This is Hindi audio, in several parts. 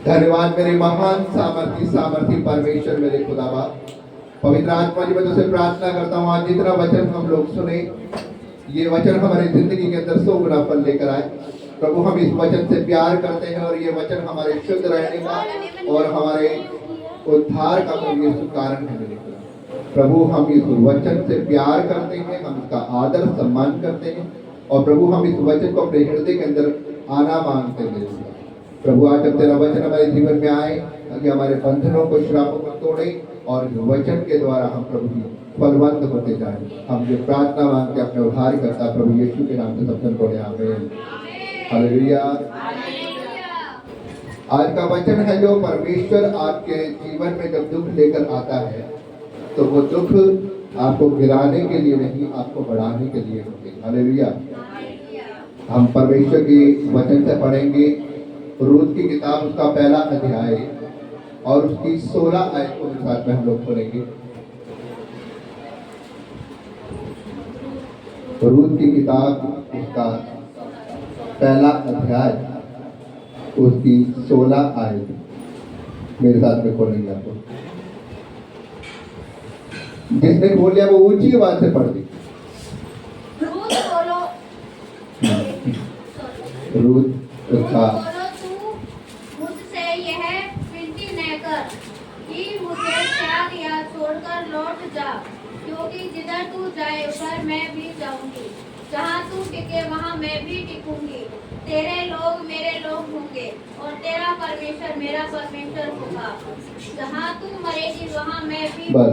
धन्यवाद मेरे महान सामर्थी परमेश्वर मेरे खुदावा। पवित्र आत्मा जी मैं तुझसे प्रार्थना करता हूँ, आज जितना वचन हम लोग सुने, ये वचन हमारी जिंदगी के अंदर 100 गुना फल लेकर आए। प्रभु हम इस वचन से प्यार करते हैं और ये वचन हमारे शुद्ध रहने का और हमारे उद्धार का प्रभु यीशु कारण है मेरे खुदा। प्रभु हम इस वचन से प्यार करते हैं, हम इसका आदर सम्मान करते हैं और प्रभु हम इस वचन को अपने हृदय के अंदर आना मांगते हैं मेरे खुदा। प्रभु आज जब तेरा वचन हमारे जीवन में आए, ताकि हमारे बंधनों को, श्रापों को तोड़े और वचन के द्वारा हम प्रभु की फलवंत होते जाए। हम ये प्रार्थना मांगते अपने उद्धार करता प्रभु यीशु के नाम से सब जन बोले आमीन। हालेलुया। आज का वचन है जो परमेश्वर आपके जीवन में जब दुख लेकर आता है तो वो दुख आपको गिराने के लिए नहीं, आपको बढ़ाने के लिए होते हैं। हालेलुया। हम परमेश्वर के वचन से पढ़ेंगे रूत की किताब, उसका पहला अध्याय और उसकी 16 आयत को साथ में हम लोग पढ़ेंगे। रूत की किताब, उसका पहला अध्याय, उसकी 16 आयत मेरे साथ में खोलेंगे। आपको जिसने खोल लिया वो ऊंची आवाज से पढ़ दी। रूत उसका छोड़कर लौट जा, क्योंकि जिधर तू जाए उधर मैं भी जाऊंगी, जहाँ तू टिके वहाँ मैं भी टिकूंगी। तेरे लोग मेरे लोग होंगे और तेरा परमेश्वर मेरा परमेश्वर होगा। जहाँ तू मरेगी वहाँ मैं भी। बस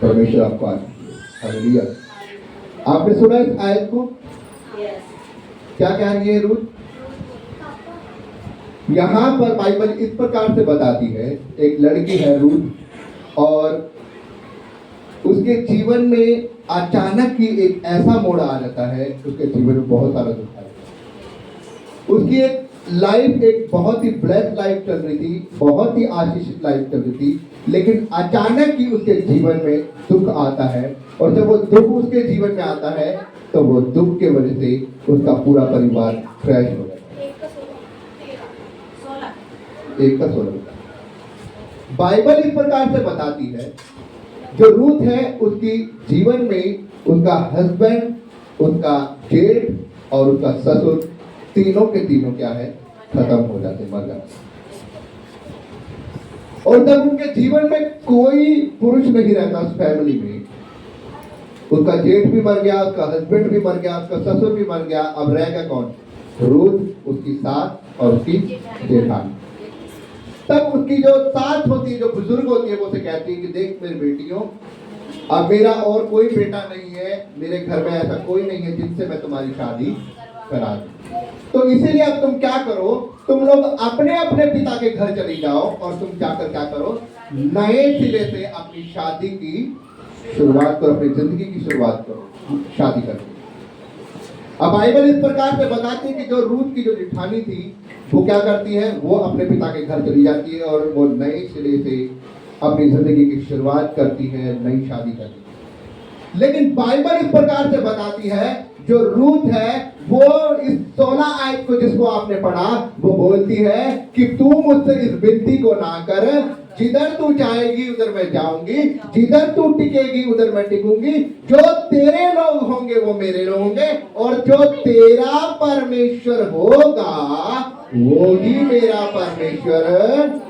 परमेश्वर आपको हालेलुया। आपने सुना इस आयत को? क्या कह रही है रूत? यहाँ पर बाइबल इस प्रकार से बताती है, एक लड़की है रूत और उसके जीवन में अचानक ही एक ऐसा मोड़ आ जाता है, उसके जीवन में बहुत सारा दुख आ जाता है। उसकी एक लाइफ, एक बहुत ही ब्लेस्ड लाइफ चल रही थी, बहुत ही आशीषित लाइफ चल रही थी, लेकिन अचानक ही उसके जीवन में दुख आता है और जब वो दुख उसके जीवन में आता है तो वो दुख के वजह से उसका पूरा परिवार क्रैश हो जाता है। एक का 16 बाइबल इस प्रकार से बताती है, जो रूत है उसकी जीवन में उसका हस्बैंड, उसका जेठ और उसका ससुर, तीनों के तीनों क्या है, खत्म हो जाते, मर जाते। और जब उनके जीवन में कोई पुरुष नहीं रहता उस फैमिली में, उसका जेठ भी मर गया, उसका हस्बैंड भी मर गया, उसका ससुर भी मर गया, अब रह गया कौन? रूत, उसकी सास और उसकी जेठानी। तब उसकी जो सास होती है, जो बुजुर्ग होती है, वो उसे कहती है कि देख मेरी बेटियों, अब मेरा और कोई बेटा नहीं है, मेरे घर में ऐसा कोई नहीं है जिनसे मैं तुम्हारी शादी करा दूं। तो इसीलिए अब तुम क्या करो, तुम लोग अपने अपने पिता के घर चली जाओ और तुम जाकर क्या करो, नए सिरे से अपनी शादी की शुरुआत करो, अपनी जिंदगी की शुरुआत करो, शादी करके। अब बाइबल इस प्रकार से बताती है कि जो रूत की जो जेठानी थी वो क्या करती है, वो अपने पिता के घर चली जाती है और वो नए सिरे से अपनी जिंदगी की शुरुआत करती है, नई शादी करती है। लेकिन बाइबल इस प्रकार से बताती है, जो रूत है वो इस 16 आयत को जिसको आपने पढ़ा, वो बोलती है कि तू मुझसे इस विनती को ना कर, जिधर तू जाएगी उधर मैं जाऊंगी, जिधर तू टिकेगी उधर मैं टिकूंगी। जो तेरे लोग होंगे वो मेरे लोग होंगे और जो तेरा परमेश्वर होगा वो ही मेरा परमेश्वर।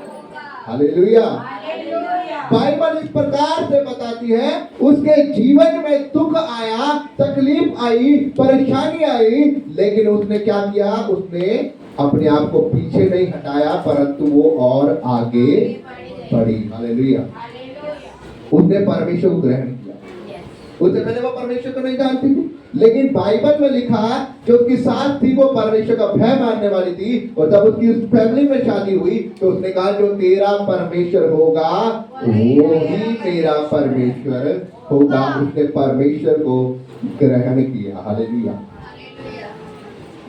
हालेलुया। बाइबल इस प्रकार से बताती है, उसके जीवन में दुख आया, तकलीफ आई, परेशानी आई, लेकिन उसने क्या किया, उसने अपने आप को पीछे नहीं हटाया, परंतु वो और आगे बढ़ी। हालेलुया। उसने परमेश्वर को ग्रहण किया। उससे पहले वो परमेश्वर को नहीं जानती थी, लेकिन बाइबल में लिखा जो उसकी सास थी वो परमेश्वर का भय मानने वाली थी और जब उसकी उस फैमिली में शादी हुई तो उसने कहा जो तेरा परमेश्वर होगा वो ही मेरा परमेश्वर होगा। उसने परमेश्वर को ग्रहण किया। हालेलुया।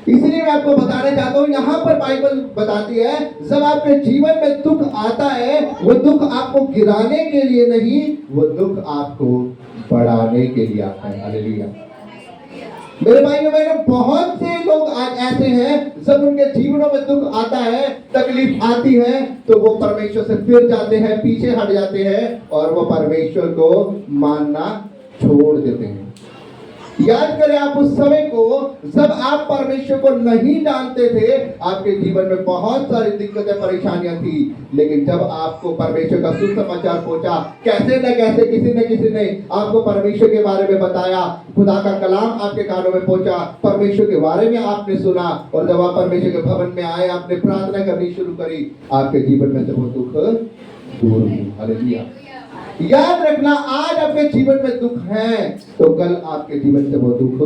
इसलिए मैं आपको बताना चाहता हूँ, यहाँ पर बाइबल बताती है जब आपके जीवन में दुख आता है, वो दुख आपको गिराने के लिए नहीं, वो दुख आपको बढ़ाने के लिए आता है। हालेलुया। मेरे भाई और बहनों, बहुत से लोग आज ऐसे हैं, जब उनके जीवनों में दुख आता है, तकलीफ आती है, तो वो परमेश्वर से फिर जाते हैं, पीछे हट जाते हैं और वो परमेश्वर को मानना छोड़ देते हैं। याद करें आप उस समय को जब आप परमेश्वर को नहीं जानते थे, आपके जीवन में बहुत सारी दिक्कतें परेशानियां थी, लेकिन जब आपको परमेश्वर का सुसमाचार पहुंचा, कैसे न कैसे किसी ने आपको परमेश्वर के बारे में बताया, खुदा का कलाम आपके कानों में पहुंचा, परमेश्वर के बारे में आपने सुना, और जब आप परमेश्वर के भवन में आए, आपने प्रार्थना करनी शुरू करी, आपके जीवन में से वो दुख दूर हुई। हालेलुया। याद रखना, आज आपके जीवन में दुख है तो कल आपके जीवन से वो दुख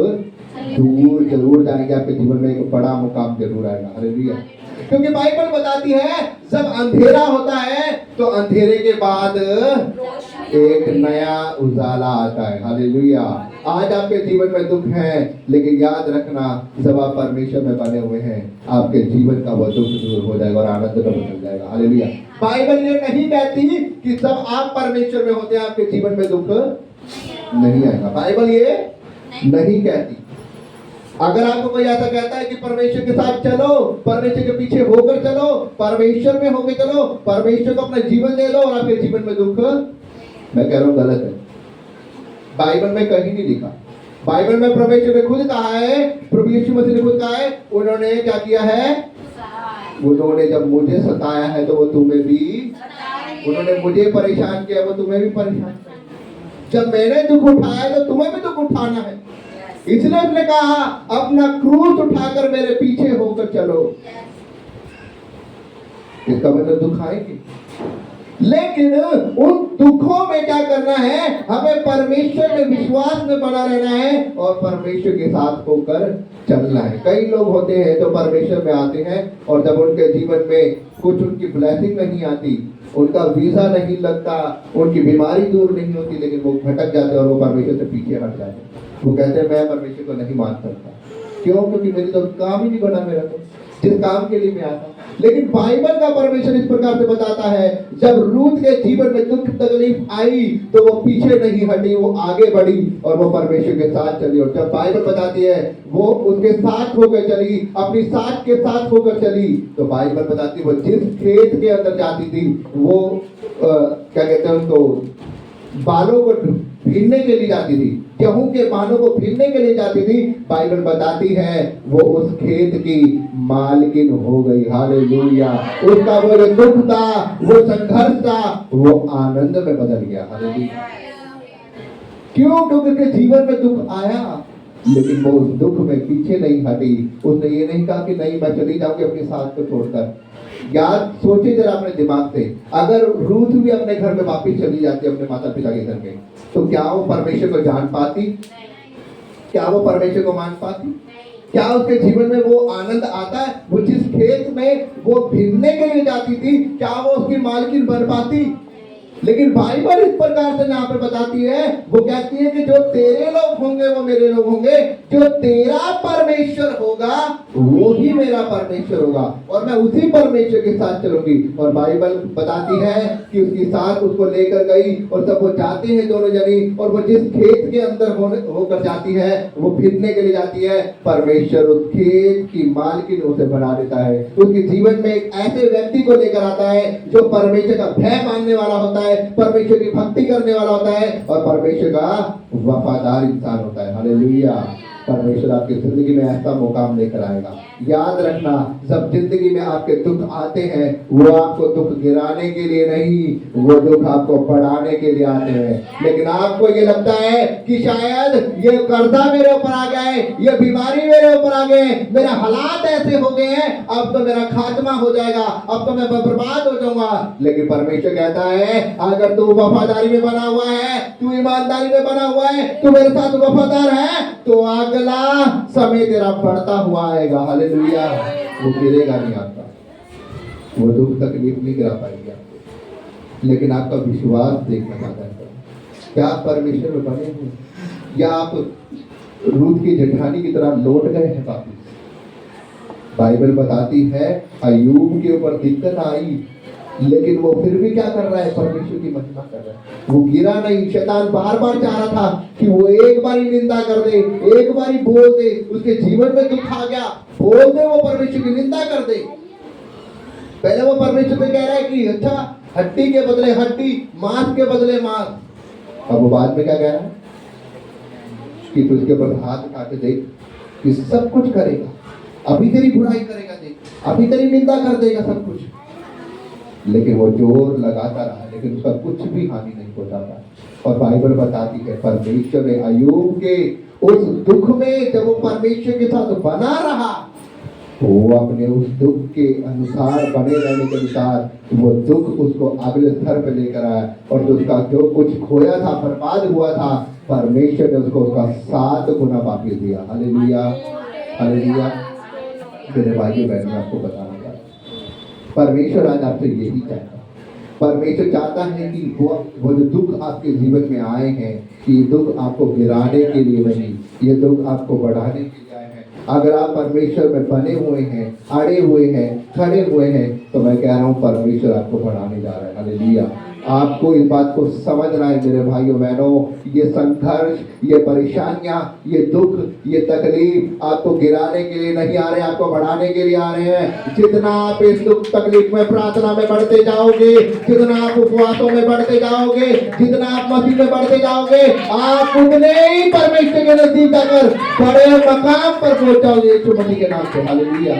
दूर जरूर जाएंगे, आपके जीवन में एक बड़ा मुकाम जरूर आएगा। हालेलुया। क्योंकि बाइबल बताती है, जब अंधेरा होता है तो अंधेरे के बाद एक नया उजाला आता है। हालेलुया। आज आपके जीवन में दुख है, लेकिन याद रखना, जब आप परमेश्वर में बने हुए हैं, आपके जीवन का वो दुख दूर हो जाएगा और आनंद का बदल जाएगा। हालेलुया। बाइबल ये नहीं कहती कि जब आप परमेश्वर में होते हैं आपके जीवन में दुख नहीं आएगा। बाइबल ये नहीं कहती। अगर आपको कोई ऐसा कहता है कि परमेश्वर के साथ चलो, परमेश्वर के पीछे होकर चलो, परमेश्वर में होकर चलो, परमेश्वर को अपना जीवन दे दो और आपके जीवन में दुख, मैं कह रहा हूं गलत है। बाइबल में कहीं नहीं लिखा। बाइबल में परमेश्वर ने खुद कहा है, प्रभु यीशु मसीह ने खुद कहा है, उन्होंने क्या किया है, उन्होंने जब मुझे सताया है तो वो तुम्हें भी, उन्होंने मुझे परेशान किया, वो तुम्हें भी परेशान किया। जब मैंने दुख उठाया तो तुम्हें भी दुख उठाना है। इसलिए उसने कहा, अपना क्रूस उठाकर मेरे पीछे होकर चलो। इसका मतलब दुख आएंगे, लेकिन उन दुखों में क्या करना है, हमें परमेश्वर में विश्वास में बना रहना है और परमेश्वर के साथ होकर चलना है। कई लोग होते हैं जो परमेश्वर में आते हैं और जब उनके जीवन में कुछ उनकी ब्लेसिंग नहीं आती, उनका वीजा नहीं लगता, उनकी बीमारी दूर नहीं होती, लेकिन वो भटक जाते हैं और वो परमेश्वर से पीछे हट जाते हैं। वो कहते हैं, मैं परमेश्वर को नहीं मान सकता। क्यों? क्योंकि मेरी तो काम ही नहीं बना मेरा, तो जिस काम के लिए मैं आता। लेकिन बाइबल का परमेश्वर इस प्रकार से बताता है, जब रूथ के जीवन में दुख तकलीफ आई तो वो पीछे नहीं हटी, वो आगे बढ़ी और वो परमेश्वर के साथ चली। और जब बाइबल बताती है वो उसके साथ होकर चली, अपनी साथ के साथ होकर चली, तो बाइबल बताती है वो जिस खेत के अंदर जाती थी, वो क्या कहते हैं उनको, बालों को भीनने के लिए जाती थी, गेहूं के बालों को भीनने के लिए जाती थी। बाइबल बताती है वो उस खेत की मालकिन हो गई। हालेलुया। उसका वो जो दुख था, वो संघर्ष था, वो आनंद में बदल गया। हालेलुया। क्यों? क्योंकि उसके जीवन में दुख आया, लेकिन वो उस दुख में पीछे नहीं हटी। उसने ये नहीं कहा कि नहीं, मैं चली जाऊंगी अपनी सास को छोड़कर। याद सोचे जरा अपने दिमाग से, अगर रूथ भी अपने घर में वापस चली जाती अपने माता पिता के घर में, तो क्या वो परमेश्वर को जान पाती? क्या वो परमेश्वर को मान पाती? क्या उसके जीवन में वो आनंद आता है? वो जिस खेत में वो भीनने के लिए जाती थी, क्या वो उसकी मालकिन बन पाती? लेकिन बाइबल इस प्रकार से यहाँ पे बताती है, वो कहती है कि जो तेरे लोग होंगे वो मेरे लोग होंगे, जो तेरा परमेश्वर होगा वो ही मेरा परमेश्वर होगा, और मैं उसी परमेश्वर के साथ चलूंगी। और बाइबल बताती है कि उसकी सास उसको लेकर गई और तब वो जाते हैं दोनों जनी, और वो जिस खेत के अंदर होकर जाती है, वो फिरने के लिए जाती है, परमेश्वर उस खेत की मालकिन उसे बना देता है। उसके जीवन में एक ऐसे व्यक्ति को लेकर आता है जो परमेश्वर का भय मानने वाला होता है, परमेश्वर की भक्ति करने वाला होता है और परमेश्वर का वफादार इंसान होता है। हालेलुया। परमेश्वर आपकी जिंदगी में ऐसा मुकाम लेकर आएगा। याद रखना, जब जिंदगी में आपके दुख आते हैं, वो आपको दुख गिराने के लिए नहीं, वो दुख आपको बढ़ाने के लिए आते हैं। लेकिन आपको ये लगता है कि शायद ये कर्जा मेरे ऊपर आ गए, ये बीमारी मेरे ऊपर आ गए, मेरे हालात ऐसे हो गए हैं, अब तो मेरा खात्मा हो जाएगा, अब तो मैं बर्बाद हो जाऊंगा। लेकिन परमेश्वर कहता है, अगर तू वफादारी में बना हुआ है, तू ईमानदारी में बना हुआ है, तू मेरे साथ वफादार है, तो अगला समय तेरा बढ़ता हुआ आएगा। हालेलुया। वो गिरेगा नहीं आपका, वो दुख तकलीफ नहीं गिरा पाएगी आपको, लेकिन आपका विश्वास देखना चाहता है। क्या आप परमेश्वर में बने हैं, या आप रूथ की जेठानी की तरह लौट गए हैं वापिस? बाइबल बताती है अय्यूब के ऊपर दिक्कत आई, लेकिन वो फिर भी क्या कर रहा है, परमेश्वर की महिमा कर रहा है। वो गिरा नहीं। शैतान बार बार चाह रहा था कि वो एक बारी निंदा कर दे, एक बारी बोल दे, उसके जीवन में दुख आ गया, बोल दे, वो परमेश्वर की निंदा कर दे। पहले वो परमेश्वर से कह रहा है कि अच्छा, हड्डी के बदले हड्डी, मांस के बदले मांस। अब वो बाद में क्या कह रहा है कि तू उसके ऊपर हाथ उठा के देख, कि सब कुछ करेगा, अभी तेरी बुराई करेगा, देख अभी तेरी निंदा कर देगा सब कुछ। लेकिन वो जोर लगाता रहा, लेकिन उसका कुछ भी हानि नहीं पहुंचा पाया। और बाइबल बताती है परमेश्वर ने अय्यूब के उस दुख में, जब वो परमेश्वर के साथ बना रहा, वो अपने उस दुख के अनुसार, बने रहने के अनुसार, वो दुख उसको अगले स्तर पे लेकर आया। और उसका जो कुछ खोया था, बर्बाद हुआ था, परमेश्वर ने उसको उसका 7 गुना वापस दिया। Hallelujah, hallelujah. मेरे भाइयों बहनों, आपको बताना चाहता हूं, परमेश्वर आज आपसे यही चाहता है। परमेश्वर चाहता है कि वो जो दुख आपके जीवन में आए हैं, ये दुख आपको गिराने के लिए नहीं, ये दुख आपको बढ़ाने के लिए आए हैं। अगर आप परमेश्वर में बने हुए हैं, अड़े हुए हैं, खड़े हुए हैं, तो मैं कह रहा हूँ परमेश्वर आपको बढ़ाने जा रहा है। हालेलुया। आपको इस बात को समझना है मेरे भाइयों बहनों, ये संघर्ष, ये परेशानियां, ये दुख, ये तकलीफ आपको गिराने के लिए नहीं आ रहे, आपको बढ़ाने के लिए आ रहे हैं। जितना आप इस दुख तकलीफ में, प्रार्थना में बढ़ते जाओगे, जितना आप उपवासों में बढ़ते जाओगे, जितना आप मसीह में बढ़ते जाओगे, आप उतने ही परमेश्वर के नजदीक जाकर बड़े मकाम पर पहुंच जाओगे यीशु मसीह के नाम से। हालेलुया।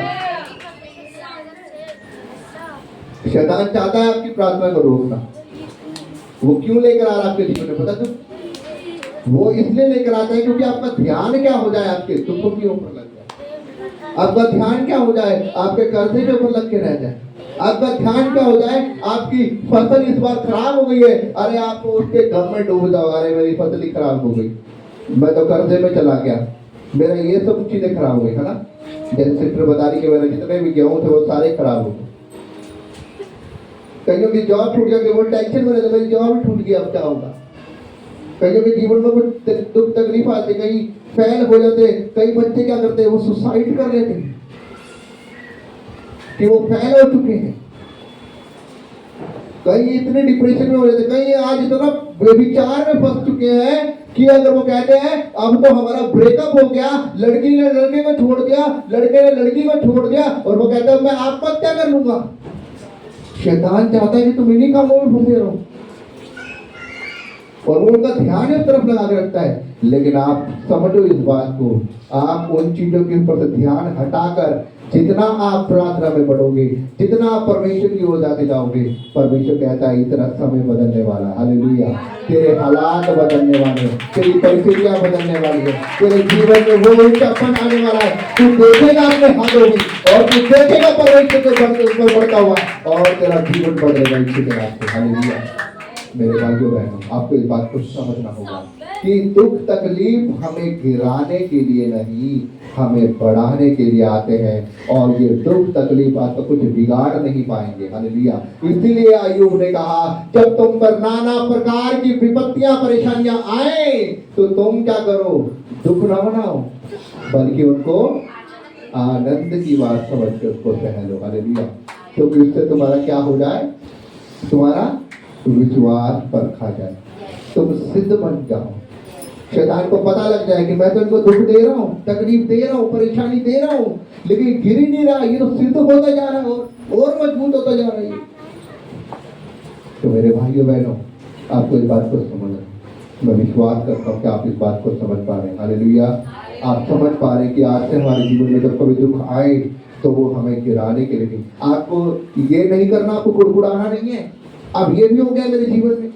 शैतान चाहता है आपकी प्रार्थना को रोकना। वो क्यों लेकर आ रहा है आपके जीवन में, पता क्यों? वो इसलिए लेकर आता है क्योंकि आपका ध्यान क्या हो जाए, आपके दुखों के ऊपर लग जाए। आपका ध्यान क्या हो जाए, आपके कर्जे के ऊपर लग के रह जाए। आपका ध्यान क्या हो जाए, आपकी फसल इस बार खराब हो गई है, अरे आप उसके गम में डूब जाओ, अरे मेरी फसल ही खराब हो गई, मैं तो कर्जे में चला गया, मेरा ये सब चीजें खराब हो गई है ना। जैसे सिस्टर बता रही कि मेरे जितने भी गेहूं थे वो सारे खराब हो गए। कईयों की जॉब छूट गया, वो टेंशन में रहते, मेरी जॉब छूट गई, अब क्या होगा। कईयों के जीवन में कुछ दुख तकलीफ आते, कहीं फेल हो जाते, कई बच्चे क्या करते हैं, वो सुसाइड कर लेते हैं कि वो फेल हो चुके हैं। कई इतने डिप्रेशन में हो जाते, कई आज इतना व्यभिचार में फंस चुके हैं कि अगर वो कहते हैं अब तो हमारा ब्रेकअप हो गया, लड़की ने लड़के को छोड़ दिया, लड़के ने लड़की को छोड़ दिया, और वो कहते हैं मैं आत्महत्या कर लूंगा। शैतान चाहता है कि तुम इन्हीं कामों में फंसे रहो, और वो उनका ध्यान इस तरफ लगा के रखता है। लेकिन आप समझो इस बात को, आप उन चीजों के ऊपर से ध्यान हटाकर जितना आप प्रार्थना में बढ़ोगे, जितना आप परमेश्वर की ओर जाते जाओगे, परमेश्वर कहता है इतना समय बदलने वाला। हालेलुया। तेरे हालात बदलने वाले, तेरी परिस्थितियां बदलने वाली है, तेरे जीवन में वो उच्चापन आने वाला है। तू देखेगा अपने हाथों में, और तू देखेगा परमेश्वर के ऊपर बढ़ता हुआ, और तेरा जीवन बदलेगा इसी के रास्ते। हालेलुया। मेरे भाइयों बहनों, आपको इस बात को समझना होगा कि दुख तकलीफ हमें गिराने के लिए नहीं, हमें बढ़ाने के लिए आते हैं। और ये दुख तकलीफ आपको कुछ बिगाड़ नहीं पाएंगे। हालेलुया। इसीलिए अय्यूब ने कहा जब तुम पर नाना प्रकार की विपत्तियां, परेशानियां आए, तो तुम क्या करो, दुख ना मनाओ, बल्कि उनको आनंद की बात समझ के उसको सह लो। हालेलुया। क्योंकि उससे तुम्हारा क्या हो जाए, तुम्हारा विश्वास परखा जाए, तुम सिद्ध बन जाओ। शैतान को पता लग जाए कि मैं तो इनको दुख दे रहा हूँ, तकलीफ दे रहा हूँ, परेशानी दे रहा हूँ, लेकिन गिर ही नहीं रहा, ये तो सिद्ध होता जा रहा है और मजबूत होता जा रहा है। तो मेरे भाइयों बहनों, आपको इस बात को समझना, मैं विश्वास करता हूँ कि आप इस बात को समझ पा रहे हैं। हालेलुया। आप समझ पा रहे हैं कि आज से हमारे जीवन में जब कभी दुख आए तो वो हमें गिराने के लिए नहीं। आपको ये नहीं करना, आपको कुड़कुड़ाना नहीं है। अब ये भी हो गया मेरे जीवन में,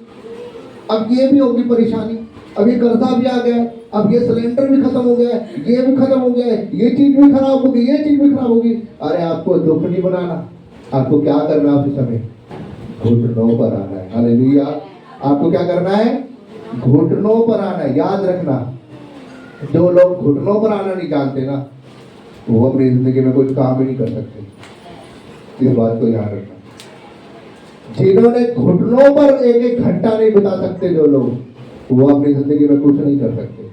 अब ये भी होगी परेशानी, अब ये कर्जा भी आ गया, अब ये सिलेंडर भी खत्म हो गया, ये भी खत्म हो गया, ये चीज भी खराब होगी, ये चीज भी खराब होगी। अरे आपको दुख नहीं बनाना, आपको क्या करना है, उस समय घुटनों पर आना है। हालेलुया। आपको क्या करना है, घुटनों पर आना है। याद रखना, जो लोग घुटनों पर आना नहीं जानते ना, वो अपनी जिंदगी में कुछ काम ही नहीं कर सकते। इस बात को याद रखना। जिन्होंने घुटनों पर एक एक घंटा नहीं बिता सकते जो लोग, वो अपनी जिंदगी में कुछ नहीं कर सकते।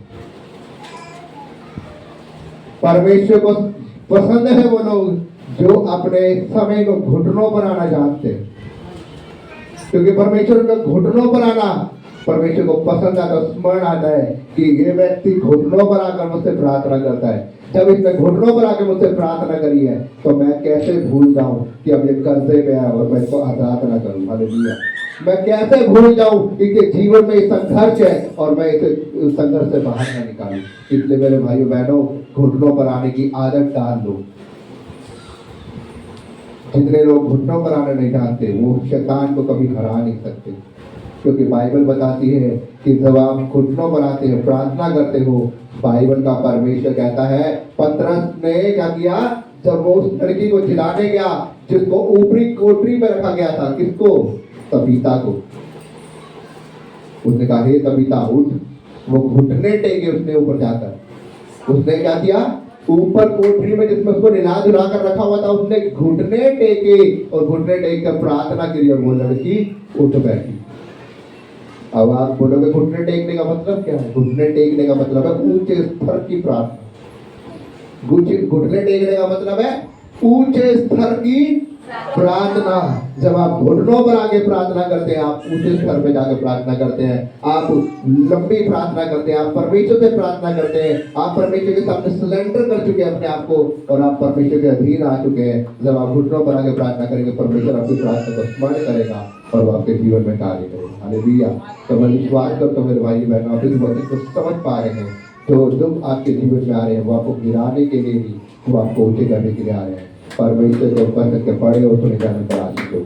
परमेश्वर को पसंद है वो लोग जो अपने समय को घुटनों पर आना जानते हैं। क्योंकि परमेश्वर का घुटनों पर आना परमेश्वर को पसंद आता है। स्मरण आता है कि ये व्यक्ति घुटनों पर आकर मुझसे प्रार्थना करता है। जब इसने घुटनों पर आकर मुझसे प्रार्थना करी है तो मैं कैसे भूल जाऊं कि अब ये कर्जे में है और मैं इसको आजाद ना करूं। हालेलुया। मैं कैसे भूल जाऊं कि ये जीवन में संघर्ष है और मैं इसे संघर्ष से बाहर ना निकालूं। इसलिए मेरे भाइयों बहनों, घुटनों पर आने की आदत डाल लो। जितने लोग घुटनों पर आना नहीं जानते वो शैतान को कभी हरा नहीं सकते, क्योंकि बाइबल बताती है कि जब आप घुटनों पर आते हो, प्रार्थना करते हो, बाइबल का परमेश्वर कहता है, पतरस ने क्या किया जब वो उस लड़की को जिलाने गया जिसको ऊपरी कोठरी में रखा गया था, किसको? तबीता को। उसने कहा, हे तबीता उठ। वो घुटने टेके उसने ऊपर जाकर। उसने क्या किया? ऊपर कोठरी में जिसमें उसको निला धुला कर रखा हुआ था, उसने घुटने टेके और घुटने टेक कर प्रार्थना की और वो लड़की उठ बैठी। अब आप बोलोगे घुटने टेकने का मतलब क्या है? घुटने टेकने का मतलब है ऊंचे स्तर की प्रार्थना। घुटने टेकने का मतलब है ऊंचे स्तर की प्रार्थना। जब आप घुटनों पर आके प्रार्थना करते हैं, आप ऊंचे स्तर पे जाकर प्रार्थना करते हैं, आप लंबी प्रार्थना करते हैं, आप परमेश्वर से प्रार्थना करते हैं, आप परमेश्वर के सामने सरेंडर कर चुके हैं अपने आप को और आप परमेश्वर के अधीन आ चुके हैं। जब आप घुटनों पर आके प्रार्थना करेंगे, परमेश्वर आपकी प्रार्थना को स्मरण करेगा और वो आपके जीवन में कार्य करेगा। हालेलुया। तो मैं विश्वास करता हूं मेरे भाई बहनों, आप इस वचन को समझ पा रहे हैं। जो दुख आपके जीवन में आ रहे हैं वो आपको गिराने के लिए नहीं, वो आपको ऊंचे करने के लिए आ रहे हैं। परमेश्वर के ऊपर करके पड़े और सुने जाने पर आशीष हो।